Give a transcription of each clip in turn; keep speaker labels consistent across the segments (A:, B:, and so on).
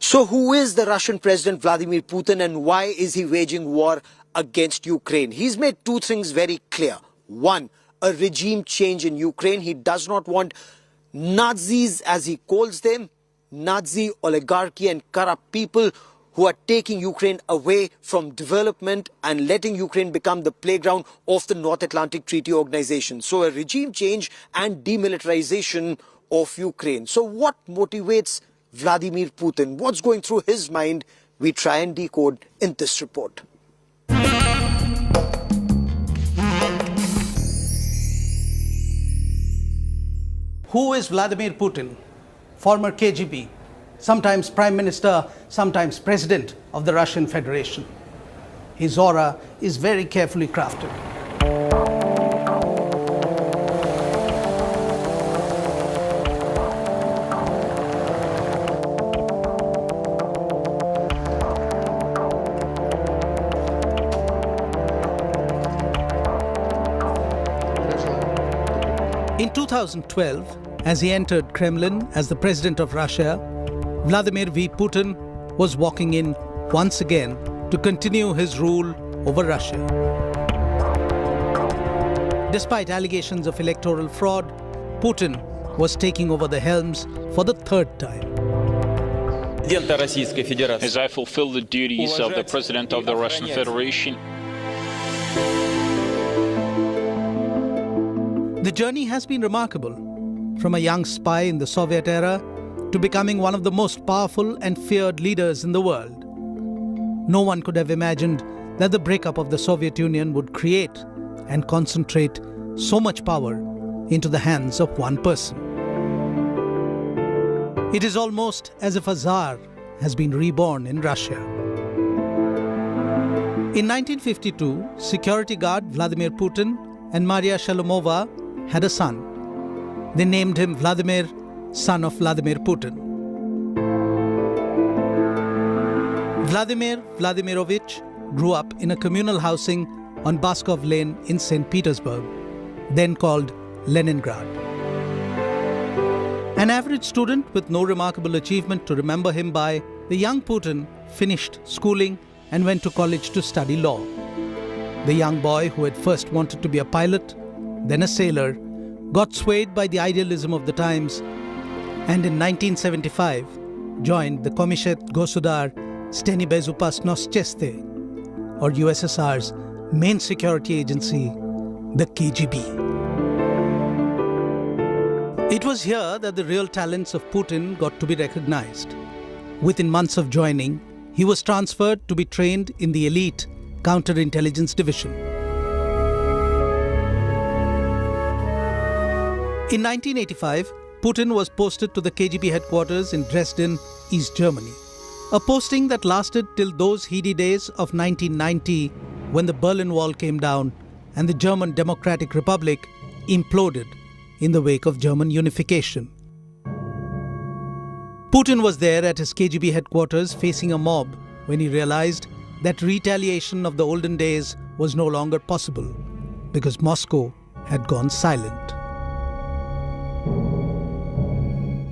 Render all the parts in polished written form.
A: So who is the Russian President Vladimir Putin and why is he waging war against Ukraine? He's made two things very clear. One, a regime change in Ukraine. He does not want Nazis, as he calls them, Nazi oligarchy and corrupt people who are taking Ukraine away from development and letting Ukraine become the playground of the North Atlantic Treaty Organization. So a regime change and demilitarization of Ukraine. So what motivates Vladimir Putin? What's going through his mind? We try and decode in this report.
B: Who is Vladimir Putin? Former KGB, sometimes Prime Minister, sometimes President of the Russian Federation. His aura is very carefully crafted. In 2012, as he entered Kremlin as the President of Russia, Vladimir V. Putin was walking in once again to continue his rule over Russia. Despite allegations of electoral fraud, Putin was taking over the helms for the third time.
C: As I fulfill the duties of the President of the Russian Federation,
B: the journey has been remarkable, from a young spy in the Soviet era to becoming one of the most powerful and feared leaders in the world. No one could have imagined that the breakup of the Soviet Union would create and concentrate so much power into the hands of one person. It is almost as if a Tsar has been reborn in Russia. In 1952, security guard Vladimir Putin and Maria Shalomova had a son. They named him Vladimir, son of Vladimir Putin. Vladimir Vladimirovich grew up in a communal housing on Baskov Lane in St. Petersburg, then called Leningrad. An average student with no remarkable achievement to remember him by, the young Putin finished schooling and went to college to study law. The young boy who had first wanted to be a pilot, then a sailor, got swayed by the idealism of the times and in 1975 joined the Komishet Gosudar Steni Bezopasnosti, or USSR's main security agency, the KGB. It was here that the real talents of Putin got to be recognized. Within months of joining, he was transferred to be trained in the elite counterintelligence division. In 1985, Putin was posted to the KGB headquarters in Dresden, East Germany. A posting that lasted till those heady days of 1990 when the Berlin Wall came down and the German Democratic Republic imploded in the wake of German unification. Putin was there at his KGB headquarters facing a mob when he realized that retaliation of the olden days was no longer possible because Moscow had gone silent.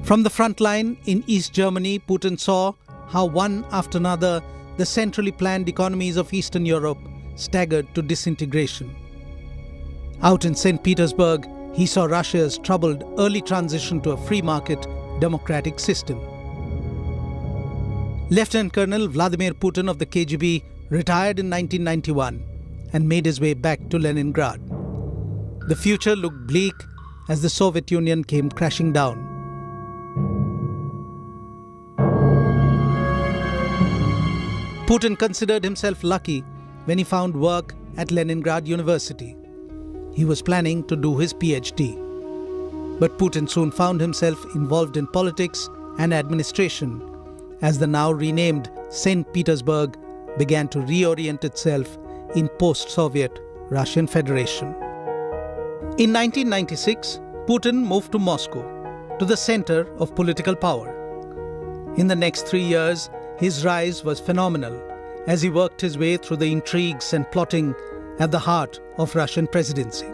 B: From the front line in East Germany, Putin saw how one after another the centrally planned economies of Eastern Europe staggered to disintegration. Out in St. Petersburg, he saw Russia's troubled early transition to a free market democratic system. Lieutenant Colonel Vladimir Putin of the KGB retired in 1991 and made his way back to Leningrad. The future looked bleak as the Soviet Union came crashing down. Putin considered himself lucky when he found work at Leningrad University. He was planning to do his PhD. But Putin soon found himself involved in politics and administration as the now renamed St. Petersburg began to reorient itself in post-Soviet Russian Federation. In 1996, Putin moved to Moscow, to the center of political power. In the next 3 years, his rise was phenomenal as he worked his way through the intrigues and plotting at the heart of Russian presidency.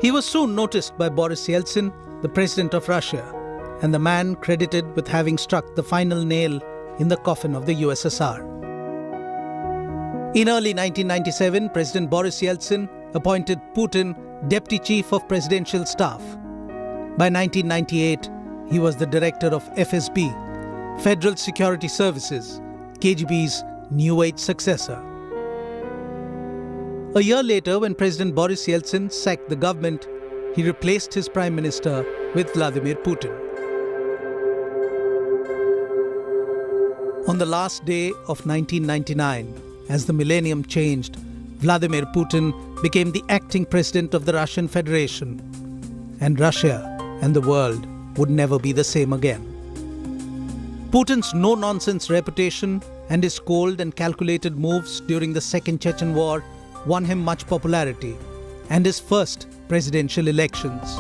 B: He was soon noticed by Boris Yeltsin, the president of Russia, and the man credited with having struck the final nail in the coffin of the USSR. In early 1997, President Boris Yeltsin appointed Putin Deputy Chief of Presidential Staff. By 1998, he was the director of FSB, Federal Security Services, KGB's new age successor. A year later, when President Boris Yeltsin sacked the government, he replaced his prime minister with Vladimir Putin. On the last day of 1999, as the millennium changed, Vladimir Putin became the acting president of the Russian Federation, and Russia and the world would never be the same again. Putin's no-nonsense reputation and his cold and calculated moves during the Second Chechen War won him much popularity and his first presidential elections.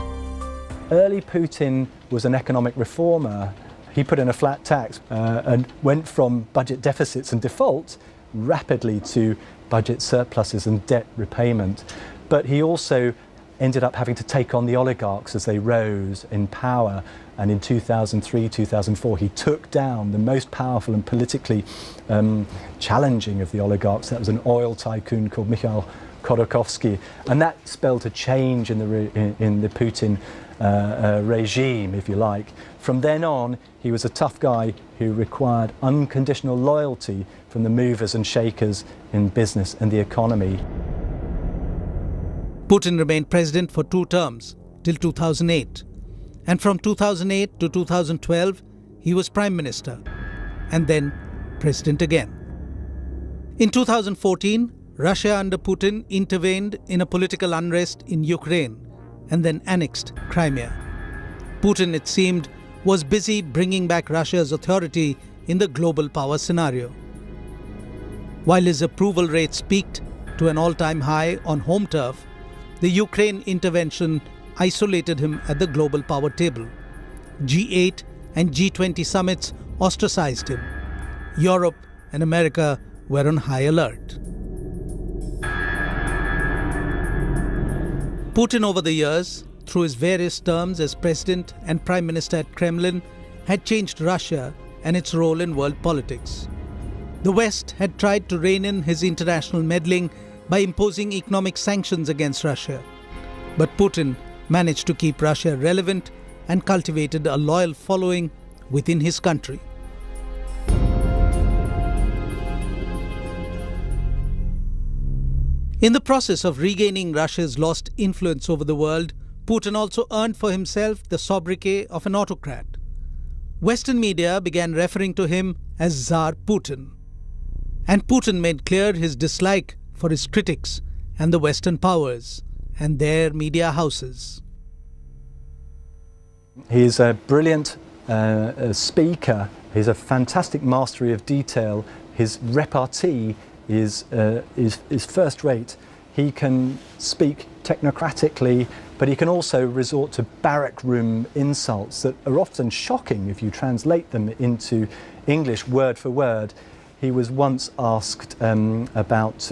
D: Early Putin was an economic reformer. He put in a flat tax and went from budget deficits and default rapidly to budget surpluses and debt repayment. But he also ended up having to take on the oligarchs as they rose in power. And in 2003, 2004, he took down the most powerful and politically challenging of the oligarchs. That was an oil tycoon called Mikhail Khodorkovsky. And that spelled a change in the Putin regime, if you like. From then on, he was a tough guy who required unconditional loyalty from the movers and shakers in business and the economy.
B: Putin remained president for 2 terms, till 2008. And from 2008 to 2012, he was prime minister, and then president again. In 2014, Russia under Putin intervened in a political unrest in Ukraine and then annexed Crimea. Putin, it seemed, was busy bringing back Russia's authority in the global power scenario. While his approval rates peaked to an all-time high on home turf, the Ukraine intervention isolated him at the global power table. G8 and G20 summits ostracized him. Europe and America were on high alert. Putin, over the years, through his various terms as president and prime minister at Kremlin, had changed Russia and its role in world politics. The West had tried to rein in his international meddling by imposing economic sanctions against Russia. But Putin managed to keep Russia relevant and cultivated a loyal following within his country. In the process of regaining Russia's lost influence over the world, Putin also earned for himself the sobriquet of an autocrat. Western media began referring to him as Tsar Putin. And Putin made clear his dislike for his critics and the Western powers and their media houses.
D: He's a brilliant speaker. He's a fantastic mastery of detail. His repartee is first rate. He can speak technocratically, but he can also resort to barrack room insults that are often shocking if you translate them into English word for word. He was once asked about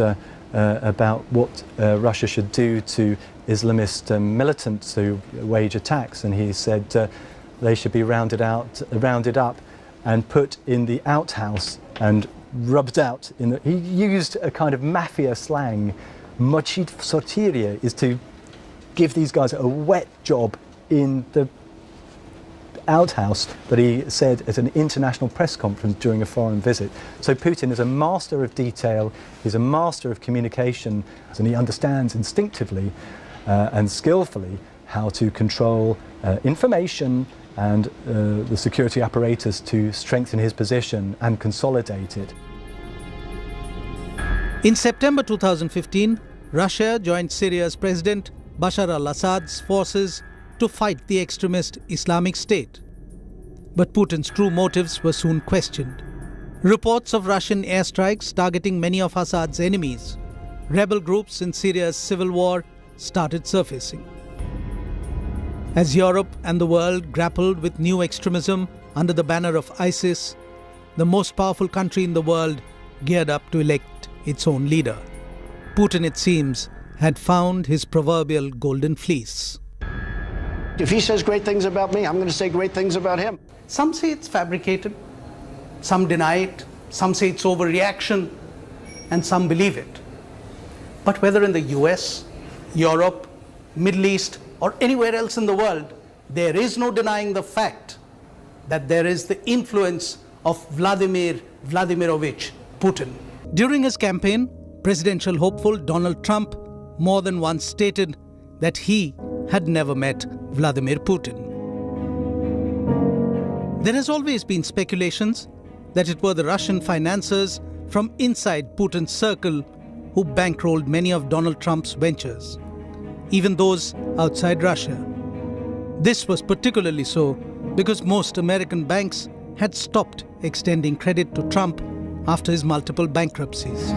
D: what Russia should do to Islamist militants who wage attacks, and he said they should be rounded up and put in the outhouse and rubbed out. He used a kind of mafia slang. Mochit v sortirie is to give these guys a wet job in the outhouse, that he said at an international press conference during a foreign visit. So Putin is a master of detail, he's a master of communication, and he understands instinctively and skillfully how to control information and the security apparatus to strengthen his position and consolidate it.
B: In September 2015, Russia joined Syria's President Bashar al-Assad's forces to fight the extremist Islamic State. But Putin's true motives were soon questioned. Reports of Russian airstrikes targeting many of Assad's enemies, rebel groups in Syria's civil war, started surfacing. As Europe and the world grappled with new extremism under the banner of ISIS, the most powerful country in the world geared up to elect its own leader. Putin, it seems, had found his proverbial golden fleece.
E: If he says great things about me, I'm going to say great things about him.
B: Some say it's fabricated, some deny it, some say it's overreaction, and some believe it. But whether in the US, Europe, Middle East, or anywhere else in the world, there is no denying the fact that there is the influence of Vladimir Vladimirovich Putin. During his campaign, presidential hopeful Donald Trump more than once stated that he had never met Vladimir Putin. There has always been speculations that it were the Russian financiers from inside Putin's circle who bankrolled many of Donald Trump's ventures, even those outside Russia. This was particularly so because most American banks had stopped extending credit to Trump after his multiple bankruptcies.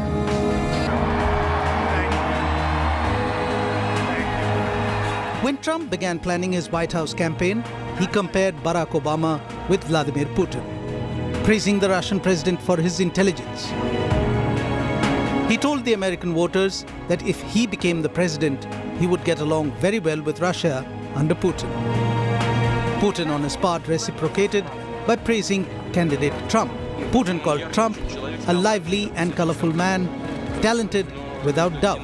B: When Trump began planning his White House campaign, he compared Barack Obama with Vladimir Putin, praising the Russian president for his intelligence. He told the American voters that if he became the president, he would get along very well with Russia under Putin. Putin, on his part, reciprocated by praising candidate Trump. Putin called Trump a lively and colorful man, talented without doubt.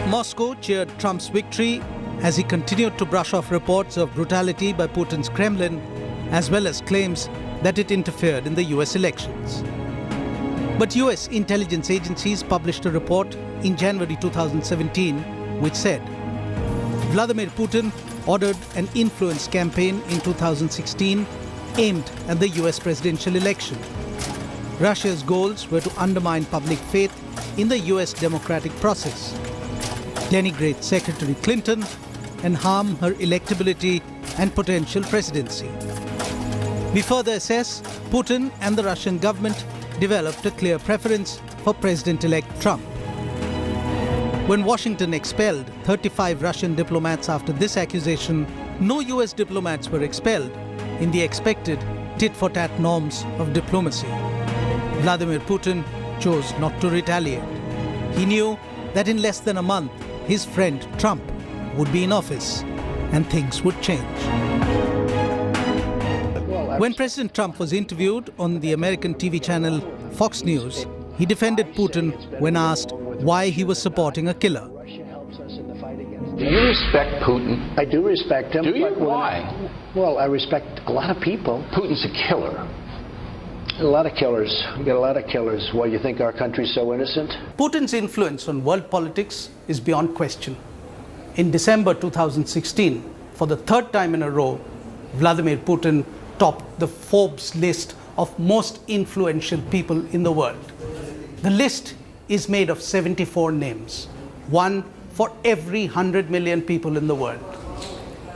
B: Moscow cheered Trump's victory as he continued to brush off reports of brutality by Putin's Kremlin, as well as claims that it interfered in the US elections. But US intelligence agencies published a report in January 2017 which said Vladimir Putin ordered an influence campaign in 2016 aimed at the US presidential election. Russia's goals were to undermine public faith in the US democratic process, denigrate Secretary Clinton, and harm her electability and potential presidency. We further assess Putin and the Russian government developed a clear preference for President-elect Trump. When Washington expelled 35 Russian diplomats after this accusation, no US diplomats were expelled in the expected tit-for-tat norms of diplomacy. Vladimir Putin chose not to retaliate. He knew that in less than a month, his friend Trump would be in office and things would change. When President Trump was interviewed on the American TV channel Fox News, he defended Putin when asked why he was supporting a killer.
F: Do you respect Putin?
E: I do respect him.
F: Do you?
E: But
F: Why?
E: Well, I respect a lot of people.
F: Putin's a killer.
E: A lot of killers. We got a lot of killers. Why, you think our country's so innocent?
B: Putin's influence on world politics is beyond question. In December 2016, for the third time in a row, Vladimir Putin topped the Forbes list of most influential people in the world. The list is made of 74 names, one for every 100 million people in the world.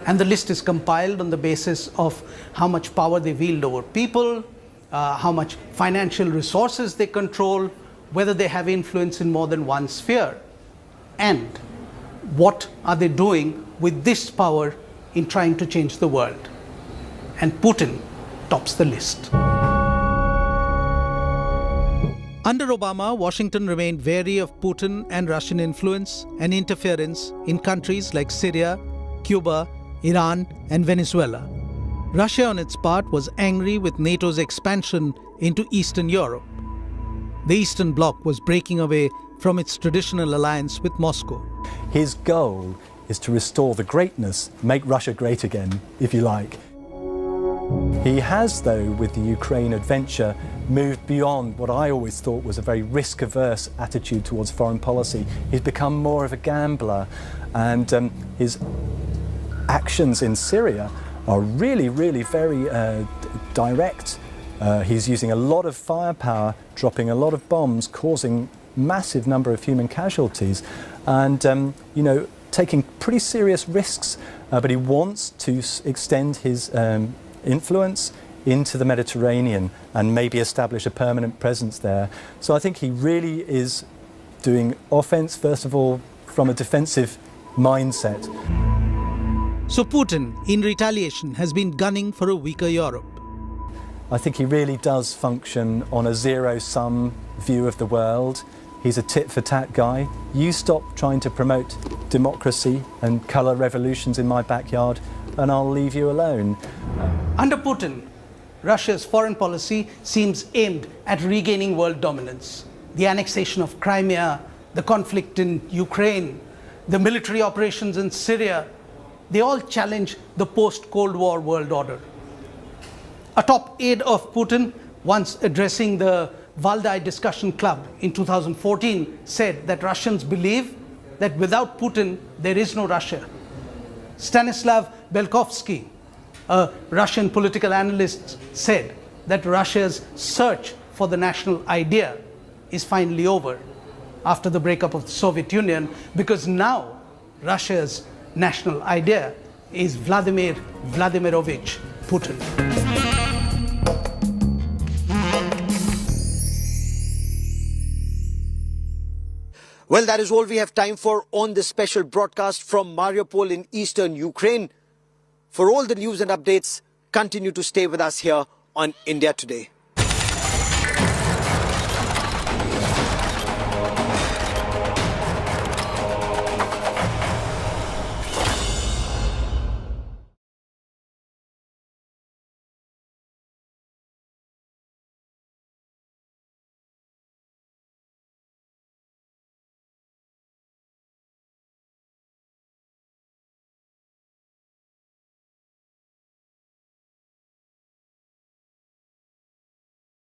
B: And the list is compiled on the basis of how much power they wield over people, how much financial resources they control, whether they have influence in more than one sphere, and what are they doing with this power in trying to change the world. And Putin tops the list. Under Obama, Washington remained wary of Putin and Russian influence and interference in countries like Syria, Cuba, Iran, and Venezuela. Russia, on its part, was angry with NATO's expansion into Eastern Europe. The Eastern Bloc was breaking away from its traditional alliance with Moscow.
D: His goal is to restore the greatness, make Russia great again, if you like. He has, though, with the Ukraine adventure, moved beyond what I always thought was a very risk-averse attitude towards foreign policy. He's become more of a gambler, and his actions in Syria are really, really very direct. He's using a lot of firepower, dropping a lot of bombs, causing massive number of human casualties, and you know, taking pretty serious risks. But he wants to extend his influence into the Mediterranean and maybe establish a permanent presence there. So I think he really is doing offense, first of all, from a defensive mindset.
B: So Putin, in retaliation, has been gunning for a weaker Europe.
D: I think he really does function on a zero-sum view of the world. he's a tit-for-tat guy. You stop trying to promote democracy and colour revolutions in my backyard and I'll leave you alone.
B: Under Putin, Russia's foreign policy seems aimed at regaining world dominance. The annexation of Crimea, the conflict in Ukraine, the military operations in Syria, they all challenge the post-Cold War world order. A top aide of Putin, once addressing the Valdai Discussion Club in 2014, said that Russians believe that without Putin, there is no Russia. Stanislav Belkovsky, a Russian political analyst, said that Russia's search for the national idea is finally over after the breakup of the Soviet Union, because now Russia's national idea is Vladimir Vladimirovich Putin.
A: Well, that is all we have time for on this special broadcast from Mariupol in eastern Ukraine. For all the news and updates, continue to stay with us here on India Today.